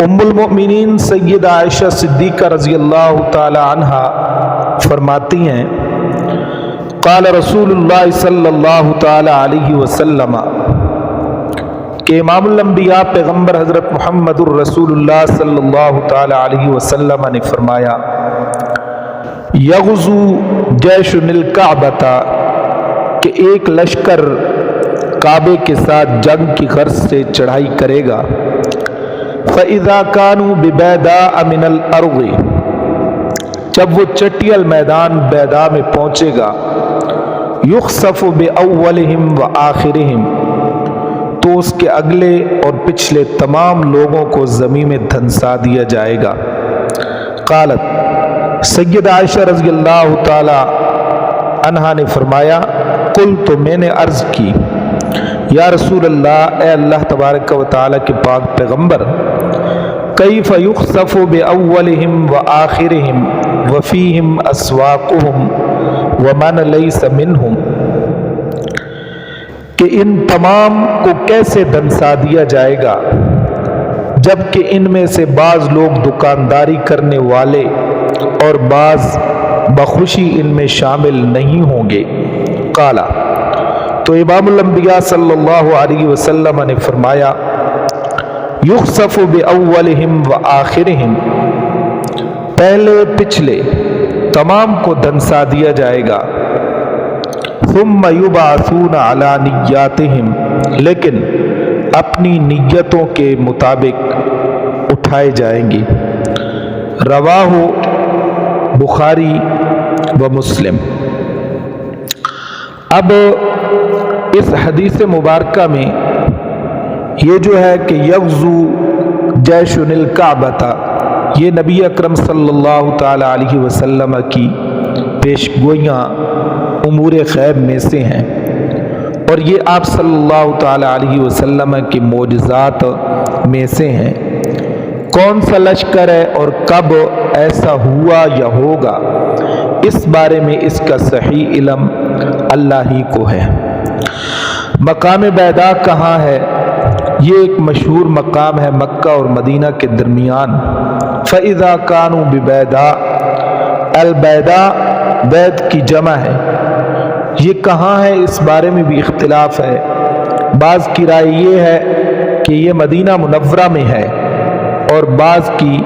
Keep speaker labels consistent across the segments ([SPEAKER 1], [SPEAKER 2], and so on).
[SPEAKER 1] उम्मुल मोमिनीन सैयदा आयशा सिद्दीक़ा रज़ी अल्लाह ताला अन्हा फरमाती हैं, क़ाल रसूलुल्लाह सल्लल्लाहु ताला अलैहि वसल्लम कि इमामुल अंबिया पैगम्बर हज़रत मुहम्मदुर रसूलुल्लाह सल्लल्लाहु ताला अलैहि वसल्लम ने फरमाया, यग़ज़ू जैशुनिल काबता कि एक लश्कर काबे के साथ जंग की गर्ज से चढ़ाई करेगा। फ़इज़ा कानू बिबैदा मिनल अर्ज़ि, जब वो चटियल मैदान बैदा में पहुंचेगा, युख़्सफ़ु बिअव्वलिहिम व आखिरिहिम, तो उसके अगले और पिछले तमाम लोगों को ज़मीन में धंसा दिया जाएगा। क़ालत, सैयदा आयशा रज़ी अल्लाह ताला अन्हा ने फरमाया, कुल, तो मैंने अर्ज़ की, या रसूल अल्लाह, ए अल्लाह तबारक व तआला के पाक पैगम्बर, कैफ़ युख़्सफ़ु बिअव्वलिहिम व आखिरिहिम व फ़ीहिम अस्वाक़ुहुम व मन लैसा मिनहुम, कि इन तमाम को कैसे धंसा दिया जाएगा जबकि इनमें से बाज़ लोग दुकानदारी करने वाले और बाज़ बखुशी इनमें शामिल नहीं होंगे। काला, तो इमामुल अंबिया सल्लल्लाहु अलैहि वसल्लम ने फरमाया, युख़्सफ़ु बिअव्वलिहिम व आखिरिहिम, पहले पिछले तमाम को धंसा दिया जाएगा। सुम्म युबअसूना अला निय्यातिहिम, लेकिन अपनी नियतों के मुताबिक उठाए जाएंगे। रवाहु बुखारी व मुस्लिम। अब इस हदीस मुबारका में ये जो है कि यग़ज़ू जैशुनिल काबता, ये नबी अकरम सल्लल्लाहु ताला अलैहि वसल्लम की पेशगोइयाँ उमूर ग़ैब में से हैं और ये आप सल्लल्लाहु ताला अलैहि वसल्लम के मोजज़ात में से हैं। कौन सा लश्कर है और कब ऐसा हुआ या होगा, इस बारे में इसका सही इल्म अल्लाह ही को है। मकाम बैदा कहाँ है? ये एक मशहूर मकाम है मक्का और मदीना के दरमियान। फ़इज़ा कानू बिबैदा, अलबैदा बैद की जमा है। ये कहाँ है, इस बारे में भी इख्तिलाफ है। बाज़ की राय ये है कि ये मदीना मुनव्वरा में है और बाज़ की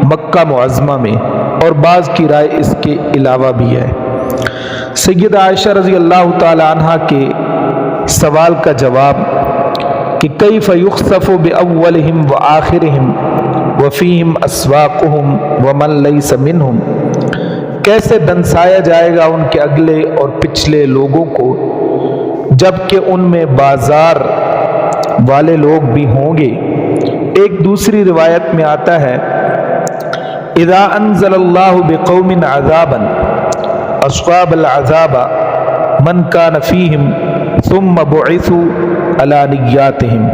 [SPEAKER 1] मक्का मुअज़्ज़मा में, और बाज़ की राय इसके अलावा भी है। सैयदा आयशा रज़ी अल्लाह ताला अन्हा के सवाल का जवाब कि कैफ़ युख़्सफ़ु बिअव्वलिहिम व आखिरिहिम व फ़ीहिम अस्वाक़ुहुम व मन लैसा मिनहुम, कैसे धंसाया जाएगा उनके अगले और पिछले लोगों को जबकि उनमें बाजार वाले लोग भी होंगे। एक दूसरी रिवायत में आता है, इज़ा अंज़लल्लाहु बिक़ौमिन अज़ाबन अस्वाबल अज़ाबा मन कान फ़ीहिम सुम्मा बुइसू अला निय्यातिहिम,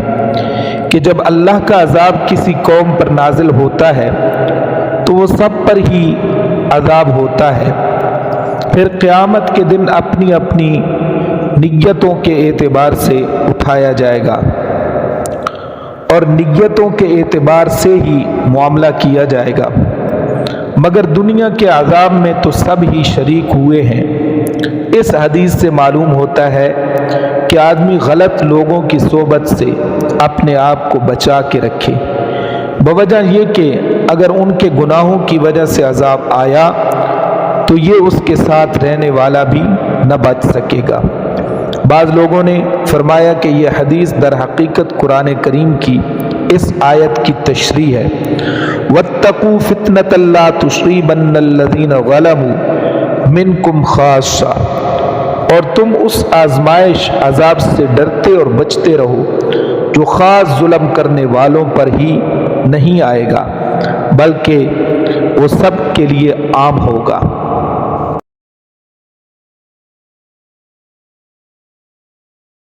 [SPEAKER 1] कि जब अल्लाह का अज़ाब किसी कौम पर नाजिल होता है तो वो सब पर ही अज़ाब होता है, फिर क़यामत के दिन अपनी अपनी नियतों के एतबार से उठाया जाएगा और नियतों के एतबार से ही मामला किया जाएगा। मगर दुनिया के अज़ाब में तो सब ही शरीक हुए हैं। इस हदीस से मालूम होता है कि आदमी गलत लोगों की सोबत से अपने आप को बचा के रखे, बवजह ये कि अगर उनके गुनाहों की वजह से अज़ाब आया तो ये उसके साथ रहने वाला भी न बच सकेगा। बाज़ लोगों ने फरमाया कि यह हदीस दर हकीकत कुरान करीम की इस आयत की तशरीह है, वत्तकू फितनतन ला तुसीबन्नल्लज़ीना ज़लमू मिनकुम खास्सा, और तुम उस आजमाइश अजाब से डरते और बचते रहो जो ख़ास जुल्म करने वालों पर ही नहीं आएगा बल्कि वो सब के लिए आम होगा।